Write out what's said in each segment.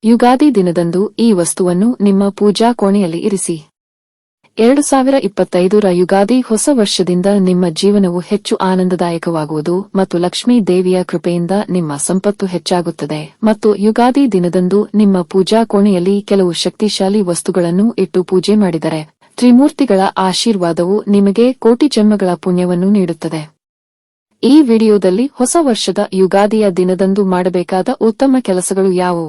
ಯುಗಾದಿ ದಿನದಂದು ಈ ವಸ್ತುವನ್ನು ನಿಮ್ಮ ಪೂಜಾ ಕೋಣೆಯಲ್ಲಿ ಇರಿಸಿ. 2025ರ ಯುಗಾದಿ ಹೊಸ ವರ್ಷದಿಂದ ನಿಮ್ಮ ಜೀವನವು ಹೆಚ್ಚು ಆನಂದದಾಯಕವಾಗುವುದು ಮತ್ತು ಲಕ್ಷ್ಮೀ ದೇವಿಯ ಕೃಪೆಯಿಂದ ನಿಮ್ಮ ಸಂಪತ್ತು ಹೆಚ್ಚಾಗುತ್ತದೆ. ಮತ್ತು ಯುಗಾದಿ ದಿನದಂದು ನಿಮ್ಮ ಪೂಜಾ ಕೋಣೆಯಲ್ಲಿ ಕೆಲವು ಶಕ್ತಿಶಾಲಿ ವಸ್ತುಗಳನ್ನು ಇಟ್ಟು ಪೂಜೆ ಮಾಡಿದರೆ ತ್ರಿಮೂರ್ತಿಗಳ ಆಶೀರ್ವಾದವು ನಿಮಗೆ ಕೋಟಿ ಜನ್ಮಗಳ ಪುಣ್ಯವನ್ನು ನೀಡುತ್ತದೆ. ಈ ವಿಡಿಯೋದಲ್ಲಿ ಹೊಸ ವರ್ಷದ ಯುಗಾದಿಯ ದಿನದಂದು ಮಾಡಬೇಕಾದ ಉತ್ತಮ ಕೆಲಸಗಳು ಯಾವುವು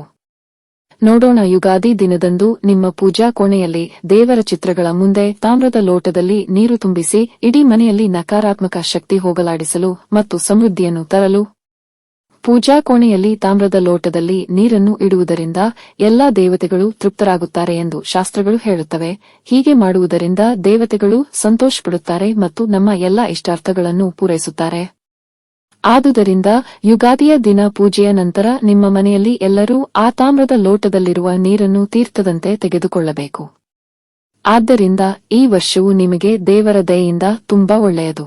ನೋಡೋಣ. ಯುಗಾದಿ ದಿನದಂದು ನಿಮ್ಮ ಪೂಜಾ ಕೋಣೆಯಲ್ಲಿ ದೇವರ ಚಿತ್ರಗಳ ಮುಂದೆ ತಾಮ್ರದ ಲೋಟದಲ್ಲಿ ನೀರು ತುಂಬಿಸಿ ಇಡೀ ಮನೆಯಲ್ಲಿ ನಕಾರಾತ್ಮಕ ಶಕ್ತಿ ಹೋಗಲಾಡಿಸಲು ಮತ್ತು ಸಮೃದ್ಧಿಯನ್ನು ತರಲು. ಪೂಜಾ ಕೋಣೆಯಲ್ಲಿ ತಾಮ್ರದ ಲೋಟದಲ್ಲಿ ನೀರನ್ನು ಇಡುವುದರಿಂದ ಎಲ್ಲಾ ದೇವತೆಗಳು ತೃಪ್ತರಾಗುತ್ತಾರೆ ಎಂದು ಶಾಸ್ತ್ರಗಳು ಹೇಳುತ್ತವೆ. ಹೀಗೆ ಮಾಡುವುದರಿಂದ ದೇವತೆಗಳು ಸಂತೋಷಪಡುತ್ತಾರೆ ಮತ್ತು ನಮ್ಮ ಎಲ್ಲಾ ಇಷ್ಟಾರ್ಥಗಳನ್ನು ಪೂರೈಸುತ್ತಾರೆ. ಆದುದರಿಂದ ಯುಗಾದಿಯ ದಿನ ಪೂಜೆಯ ನಂತರ ನಿಮ್ಮ ಮನೆಯಲ್ಲಿ ಎಲ್ಲರೂ ಆ ತಾಮ್ರದ ಲೋಟದಲ್ಲಿರುವ ನೀರನ್ನು ತೀರ್ಥದಂತೆ ತೆಗೆದುಕೊಳ್ಳಬೇಕು. ಆದ್ದರಿಂದ ಈ ವರ್ಷವು ನಿಮಗೆ ದೇವರ ದಯೆಯಿಂದ ತುಂಬಾ ಒಳ್ಳೆಯದು.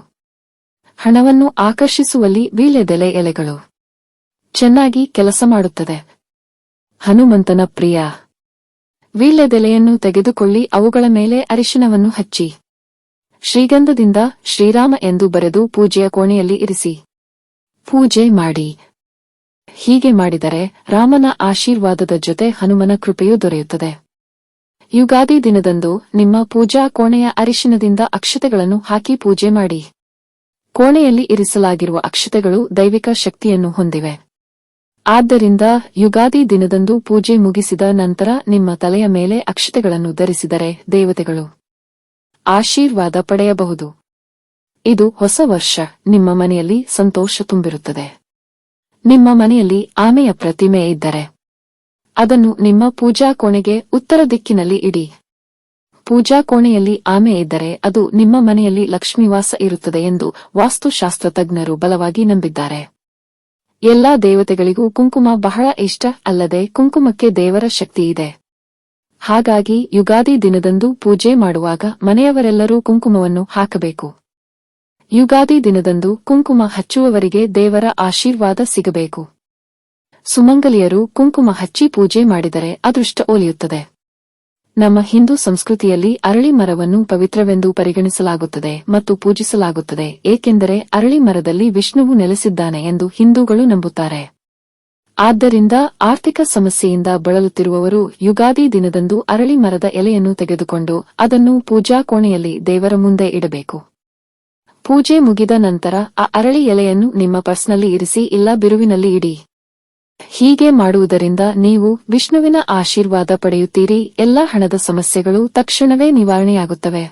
ಹಣವನ್ನು ಆಕರ್ಷಿಸುವಲ್ಲಿ ವೀಳ್ಯದೆಲೆ ಎಲೆಗಳು ಚೆನ್ನಾಗಿ ಕೆಲಸ ಮಾಡುತ್ತದೆ. ಹನುಮಂತನ ಪ್ರಿಯ ವೀಳ್ಯದೆಲೆಯನ್ನು ತೆಗೆದುಕೊಳ್ಳಿ, ಅವುಗಳ ಮೇಲೆ ಅರಿಶಿಣವನ್ನು ಹಚ್ಚಿ ಶ್ರೀಗಂಧದಿಂದ ಶ್ರೀರಾಮ ಎಂದು ಬರೆದು ಪೂಜೆಯ ಕೋಣೆಯಲ್ಲಿ ಇರಿಸಿ ಪೂಜೆ ಮಾಡಿ. ಹೀಗೆ ಮಾಡಿದರೆ ರಾಮನ ಆಶೀರ್ವಾದದ ಜೊತೆ ಹನುಮನ ಕೃಪೆಯೂ ದೊರೆಯುತ್ತದೆ. ಯುಗಾದಿ ದಿನದಂದು ನಿಮ್ಮ ಪೂಜಾ ಕೋಣೆಯ ಅರಿಶಿಣದಿಂದ ಅಕ್ಷತೆಗಳನ್ನು ಹಾಕಿ ಪೂಜೆ ಮಾಡಿ. ಕೋಣೆಯಲ್ಲಿ ಇರಿಸಲಾಗಿರುವ ಅಕ್ಷತೆಗಳು ದೈವಿಕ ಶಕ್ತಿಯನ್ನು ಹೊಂದಿವೆ. ಆದ್ದರಿಂದ ಯುಗಾದಿ ದಿನದಂದು ಪೂಜೆ ಮುಗಿಸಿದ ನಂತರ ನಿಮ್ಮ ತಲೆಯ ಮೇಲೆ ಅಕ್ಷತೆಗಳನ್ನು ಧರಿಸಿದರೆ ದೇವತೆಗಳು ಆಶೀರ್ವಾದ ಪಡೆಯಬಹುದು. ಇದು ಹೊಸ ವರ್ಷ. ನಿಮ್ಮ ಮನೆಯಲ್ಲಿ ಸಂತೋಷ ತುಂಬಿರುತ್ತದೆ. ನಿಮ್ಮ ಮನೆಯಲ್ಲಿ ಆಮೆಯ ಪ್ರತಿಮೆ ಇದ್ದರೆ ಅದನ್ನು ನಿಮ್ಮ ಪೂಜಾ ಕೋಣೆಗೆ ಉತ್ತರ ದಿಕ್ಕಿನಲ್ಲಿ ಇಡಿ. ಪೂಜಾ ಕೋಣೆಯಲ್ಲಿ ಆಮೆ ಇದ್ದರೆ ಅದು ನಿಮ್ಮ ಮನೆಯಲ್ಲಿ ಲಕ್ಷ್ಮೀವಾಸ ಇರುತ್ತದೆ ಎಂದು ವಾಸ್ತುಶಾಸ್ತ್ರ ತಜ್ಞರು ಬಲವಾಗಿ ನಂಬಿದ್ದಾರೆ. ಎಲ್ಲಾ ದೇವತೆಗಳಿಗೂ ಕುಂಕುಮ ಬಹಳ ಇಷ್ಟ, ಅಲ್ಲದೆ ಕುಂಕುಮಕ್ಕೆ ದೇವರ ಶಕ್ತಿ ಇದೆ. ಹಾಗಾಗಿ ಯುಗಾದಿ ದಿನದಂದು ಪೂಜೆ ಮಾಡುವಾಗ ಮನೆಯವರೆಲ್ಲರೂ ಕುಂಕುಮವನ್ನು ಹಾಕಬೇಕು. ಯುಗಾದಿ ದಿನದಂದು ಕುಂಕುಮ ಹಚ್ಚುವವರಿಗೆ ದೇವರ ಆಶೀರ್ವಾದ ಸಿಗಬೇಕು. ಸುಮಂಗಲಿಯರು ಕುಂಕುಮ ಹಚ್ಚಿ ಪೂಜೆ ಮಾಡಿದರೆ ಅದೃಷ್ಟ ಒಲಿಯುತ್ತದೆ. ನಮ್ಮ ಹಿಂದೂ ಸಂಸ್ಕೃತಿಯಲ್ಲಿ ಅರಳಿ ಮರವನ್ನು ಪವಿತ್ರವೆಂದು ಪರಿಗಣಿಸಲಾಗುತ್ತದೆ ಮತ್ತು ಪೂಜಿಸಲಾಗುತ್ತದೆ, ಏಕೆಂದರೆ ಅರಳಿ ಮರದಲ್ಲಿ ವಿಷ್ಣುವು ನೆಲೆಸಿದ್ದಾನೆ ಎಂದು ಹಿಂದೂಗಳು ನಂಬುತ್ತಾರೆ. ಆದ್ದರಿಂದ ಆರ್ಥಿಕ ಸಮಸ್ಯೆಯಿಂದ ಬಳಲುತ್ತಿರುವವರು ಯುಗಾದಿ ದಿನದಂದು ಅರಳಿ ಮರದ ಎಲೆಯನ್ನು ತೆಗೆದುಕೊಂಡು ಅದನ್ನು ಪೂಜಾ ಕೋಣೆಯಲ್ಲಿ ದೇವರ ಮುಂದೆ ಇಡಬೇಕು. ಪೂಜೆ ಮುಗಿದ ನಂತರ ಆ ಅರಳಿ ಎಲೆಯನ್ನು ನಿಮ್ಮ ಪರ್ಸ್ನಲ್ಲಿ ಇರಿಸಿ, ಇಲ್ಲ ಬಿರುವಿನಲ್ಲಿ ಇಡಿ. ಹೀಗೆ ಮಾಡುವುದರಿಂದ ನೀವು ವಿಷ್ಣುವಿನ ಆಶೀರ್ವಾದ ಪಡೆಯುತ್ತೀರಿ. ಎಲ್ಲಾ ಹಣದ ಸಮಸ್ಯೆಗಳು ತಕ್ಷಣವೇ ನಿವಾರಣೆಯಾಗುತ್ತವೆ.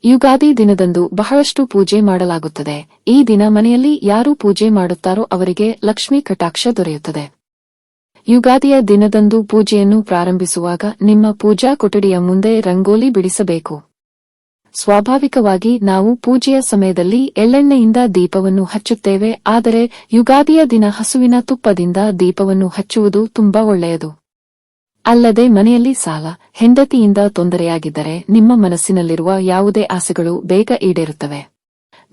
ಯುಗಾದಿ ದಿನದಂದು ಬಹಳಷ್ಟು ಪೂಜೆ ಮಾಡಲಾಗುತ್ತದೆ. ಈ ದಿನ ಮನೆಯಲ್ಲಿ ಯಾರು ಪೂಜೆ ಮಾಡುತ್ತಾರೋ ಅವರಿಗೆ ಲಕ್ಷ್ಮೀ ಕಟಾಕ್ಷ ದೊರೆಯುತ್ತದೆ. ಯುಗಾದಿಯ ದಿನದಂದು ಪೂಜೆಯನ್ನು ಪ್ರಾರಂಭಿಸುವಾಗ ನಿಮ್ಮ ಪೂಜಾ ಕೊಠಡಿಯ ಮುಂದೆ ರಂಗೋಲಿ ಬಿಡಿಸಬೇಕು. ಸ್ವಾಭಾವಿಕವಾಗಿ ನಾವು ಪೂಜೆಯ ಸಮಯದಲ್ಲಿ ಎಳ್ಳೆಣ್ಣೆಯಿಂದ ದೀಪವನ್ನು ಹಚ್ಚುತ್ತೇವೆ, ಆದರೆ ಯುಗಾದಿಯ ದಿನ ಹಸುವಿನ ತುಪ್ಪದಿಂದ ದೀಪವನ್ನು ಹಚ್ಚುವುದು ತುಂಬಾ ಒಳ್ಳೆಯದು. ಅಲ್ಲದೆ ಮನೆಯಲ್ಲಿ ಸಾಲ, ಹೆಂಡತಿಯಿಂದ ತೊಂದರೆಯಾಗಿದ್ದರೆ ನಿಮ್ಮ ಮನಸ್ಸಿನಲ್ಲಿರುವ ಯಾವುದೇ ಆಸೆಗಳು ಬೇಗ ಈಡೇರುತ್ತವೆ.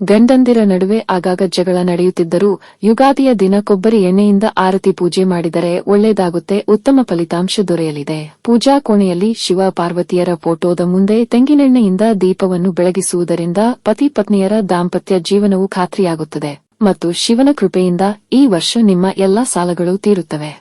ಗಂಡಂದಿರ ನಡುವೆ ಆಗಾಗ ಜಗಳ ನಡೆಯುತ್ತಿದ್ದರೂ ಯುಗಾದಿಯ ದಿನ ಕೊಬ್ಬರಿ ಎಣ್ಣೆಯಿಂದ ಆರತಿ ಪೂಜೆ ಮಾಡಿದರೆ ಒಳ್ಳೆಯದಾಗುತ್ತೆ, ಉತ್ತಮ ಫಲಿತಾಂಶ ದೊರೆಯಲಿದೆ. ಪೂಜಾ ಕೋಣೆಯಲ್ಲಿ ಶಿವ ಪಾರ್ವತಿಯರ ಫೋಟೋದ ಮುಂದೆ ತೆಂಗಿನೆಣ್ಣೆಯಿಂದ ದೀಪವನ್ನು ಬೆಳಗಿಸುವುದರಿಂದ ಪತಿ ಪತ್ನಿಯರ ದಾಂಪತ್ಯ ಜೀವನವು ಖಾತ್ರಿಯಾಗುತ್ತದೆ ಮತ್ತು ಶಿವನ ಕೃಪೆಯಿಂದ ಈ ವರ್ಷ ನಿಮ್ಮ ಎಲ್ಲಾ ಸಾಲಗಳು ತೀರುತ್ತವೆ.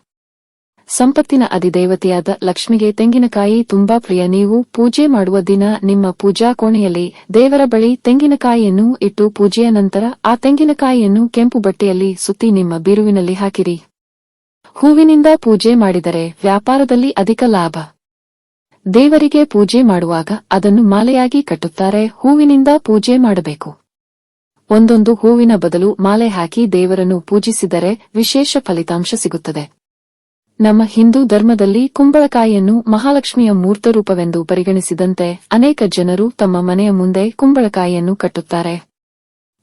ಸಂಪತ್ತಿನ ಅಧಿದೇವತೆಯಾದ ಲಕ್ಷ್ಮಿಗೆ ತೆಂಗಿನಕಾಯಿ ತುಂಬಾ ಪ್ರಿಯ. ನೀವು ಪೂಜೆ ಮಾಡುವ ದಿನ ನಿಮ್ಮ ಪೂಜಾ ಕೋಣೆಯಲ್ಲಿ ದೇವರ ಬಳಿ ತೆಂಗಿನಕಾಯಿಯನ್ನು ಇಟ್ಟು ಪೂಜೆಯ ನಂತರ ಆ ತೆಂಗಿನಕಾಯಿಯನ್ನು ಕೆಂಪು ಬಟ್ಟೆಯಲ್ಲಿ ಸುತ್ತಿ ನಿಮ್ಮ ಬೀರುವಿನಲ್ಲಿ ಹಾಕಿರಿ. ಹೂವಿನಿಂದ ಪೂಜೆ ಮಾಡಿದರೆ ವ್ಯಾಪಾರದಲ್ಲಿ ಅಧಿಕ ಲಾಭ. ದೇವರಿಗೆ ಪೂಜೆ ಮಾಡುವಾಗ ಅದನ್ನು ಮಾಲೆಯಾಗಿ ಕಟ್ಟುತ್ತಾರೆ. ಹೂವಿನಿಂದ ಪೂಜೆ ಮಾಡಬೇಕು. ಒಂದೊಂದು ಹೂವಿನ ಬದಲು ಮಾಲೆ ಹಾಕಿ ದೇವರನ್ನು ಪೂಜಿಸಿದರೆ ವಿಶೇಷ ಫಲಿತಾಂಶ ಸಿಗುತ್ತದೆ. ನಮ್ಮ ಹಿಂದೂ ಧರ್ಮದಲ್ಲಿ ಕುಂಬಳಕಾಯಿಯನ್ನು ಮಹಾಲಕ್ಷ್ಮಿಯ ಮೂರ್ತರೂಪವೆಂದು ಪರಿಗಣಿಸಿದಂತೆ ಅನೇಕ ಜನರು ತಮ್ಮ ಮನೆಯ ಮುಂದೆ ಕುಂಬಳಕಾಯಿಯನ್ನು ಕಟ್ಟುತ್ತಾರೆ.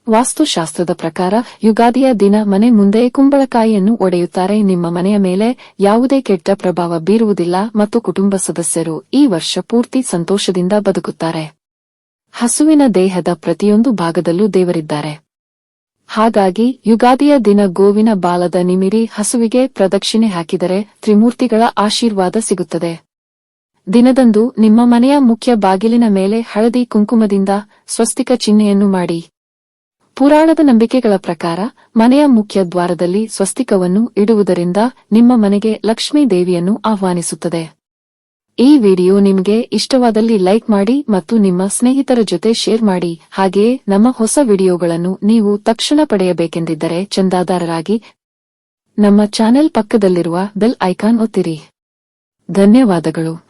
ವಾಸ್ತುಶಾಸ್ತ್ರದ ಪ್ರಕಾರ ಯುಗಾದಿಯ ದಿನ ಮನೆ ಮುಂದೆ ಕುಂಬಳಕಾಯಿಯನ್ನು ಒಡೆಯುತ್ತಾರೆ. ನಿಮ್ಮ ಮನೆಯ ಮೇಲೆ ಯಾವುದೇ ಕೆಟ್ಟ ಪ್ರಭಾವ ಬೀರುವುದಿಲ್ಲ ಮತ್ತು ಕುಟುಂಬ ಸದಸ್ಯರು ಈ ವರ್ಷ ಪೂರ್ತಿ ಸಂತೋಷದಿಂದ ಬದುಕುತ್ತಾರೆ. ಹಸುವಿನ ದೇಹದ ಪ್ರತಿಯೊಂದು ಭಾಗದಲ್ಲೂ ದೇವರಿದ್ದಾರೆ. ಹಾಗಾಗಿ ಯುಗಾದಿಯ ದಿನ ಗೋವಿನ ಬಾಲದ ನಿಮಿರಿ ಹಸುವಿಗೆ ಪ್ರದಕ್ಷಿಣೆ ಹಾಕಿದರೆ ತ್ರಿಮೂರ್ತಿಗಳ ಆಶೀರ್ವಾದ ಸಿಗುತ್ತದೆ. ದಿನದಂದು ನಿಮ್ಮ ಮನೆಯ ಮುಖ್ಯ ಬಾಗಿಲಿನ ಮೇಲೆ ಹಳದಿ ಕುಂಕುಮದಿಂದ ಸ್ವಸ್ತಿಕ ಚಿಹ್ನೆಯನ್ನು ಮಾಡಿ. ಪುರಾಣದ ನಂಬಿಕೆಗಳ ಪ್ರಕಾರ ಮನೆಯ ಮುಖ್ಯ ದ್ವಾರದಲ್ಲಿ ಸ್ವಸ್ತಿಕವನ್ನು ಇಡುವುದರಿಂದ ನಿಮ್ಮ ಮನೆಗೆ ಲಕ್ಷ್ಮೀ ದೇವಿಯನ್ನು ಆಹ್ವಾನಿಸುತ್ತದೆ. ಈ ವಿಡಿಯೋ ನಿಮಗೆ ಇಷ್ಟವಾದಲ್ಲಿ ಲೈಕ್ ಮಾಡಿ ಮತ್ತು ನಿಮ್ಮ ಸ್ನೇಹಿತರ ಜೊತೆ ಶೇರ್ ಮಾಡಿ. ಹಾಗೆಯೇ ನಮ್ಮ ಹೊಸ ವಿಡಿಯೋಗಳನ್ನು ನೀವು ತಕ್ಷಣ ಪಡೆಯಬೇಕೆಂದಿದ್ದರೆ ಚಂದಾದಾರರಾಗಿ ನಮ್ಮ ಚಾನೆಲ್ ಪಕ್ಕದಲ್ಲಿರುವ ಬೆಲ್ ಐಕಾನ್ ಒತ್ತಿರಿ. ಧನ್ಯವಾದಗಳು.